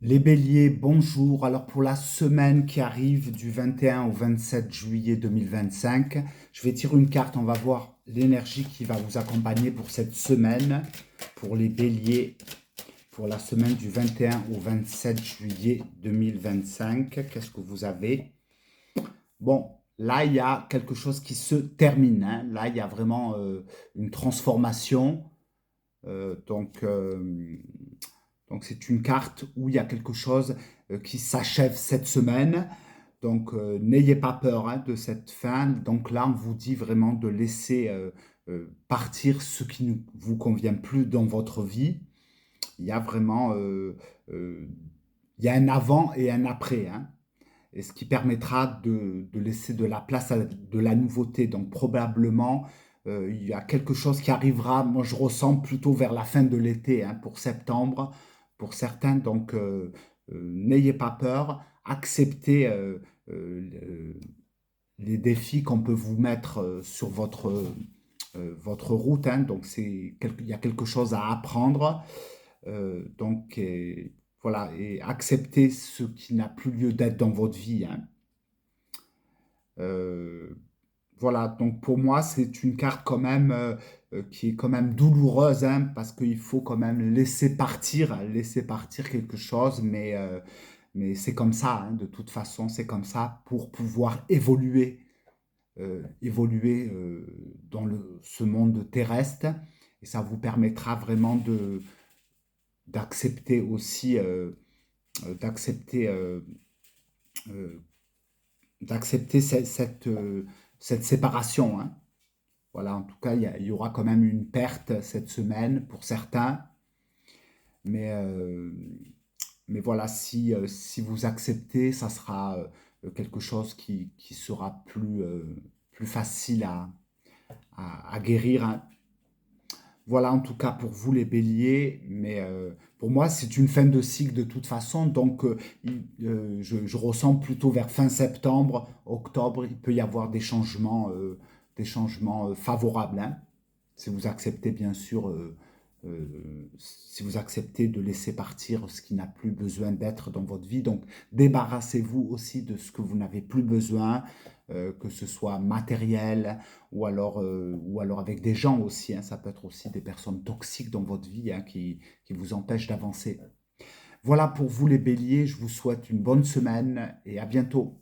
Les béliers, bonjour. Alors pour la semaine qui arrive du 21 au 27 juillet 2025, je vais tirer une carte, on va voir l'énergie qui va vous accompagner pour cette semaine, pour les béliers, pour la semaine du 21 au 27 juillet 2025. Qu'est-ce que vous avez? Bon, là, il y a quelque chose qui se termine, hein. Là, il y a vraiment une transformation. Euh, donc, euh, donc c'est une carte où il y a quelque chose qui s'achève cette semaine. Donc n'ayez pas peur hein, de cette fin. Donc là, on vous dit vraiment de laisser partir ce qui ne vous convient plus dans votre vie. Il y a vraiment euh, il y a un avant et un après, hein, et ce qui permettra de laisser de la place à de la nouveauté. Donc probablement, il y a quelque chose qui arrivera, moi je ressens plutôt vers la fin de l'été, hein, pour septembre, pour certains. Donc n'ayez pas peur, acceptez les défis qu'on peut vous mettre sur votre route, hein. Donc il y a quelque chose à apprendre. Voilà, et accepter ce qui n'a plus lieu d'être dans votre vie, hein. Euh, voilà, donc pour moi, c'est une carte quand même qui est quand même douloureuse, hein, parce qu'il faut quand même laisser partir quelque chose, mais c'est comme ça, hein, de toute façon, c'est comme ça pour pouvoir évoluer dans ce monde terrestre, et ça vous permettra vraiment d'accepter aussi, d'accepter euh, d'accepter cette séparation, hein. Voilà, en tout cas, il y aura quand même une perte cette semaine pour certains, mais, euh, mais voilà, si vous acceptez, ça sera quelque chose qui sera plus facile à guérir, hein. Voilà, en tout cas pour vous les béliers, mais pour moi c'est une fin de cycle de toute façon, donc je ressens plutôt vers fin septembre, octobre, il peut y avoir des changements favorables, hein, si vous acceptez bien sûr, si vous acceptez de laisser partir ce qui n'a plus besoin d'être dans votre vie. Donc débarrassez-vous aussi de ce que vous n'avez plus besoin, que ce soit matériel ou alors avec des gens aussi, hein. Ça peut être aussi des personnes toxiques dans votre vie, hein, qui vous empêchent d'avancer. Voilà pour vous les béliers, je vous souhaite une bonne semaine et à bientôt.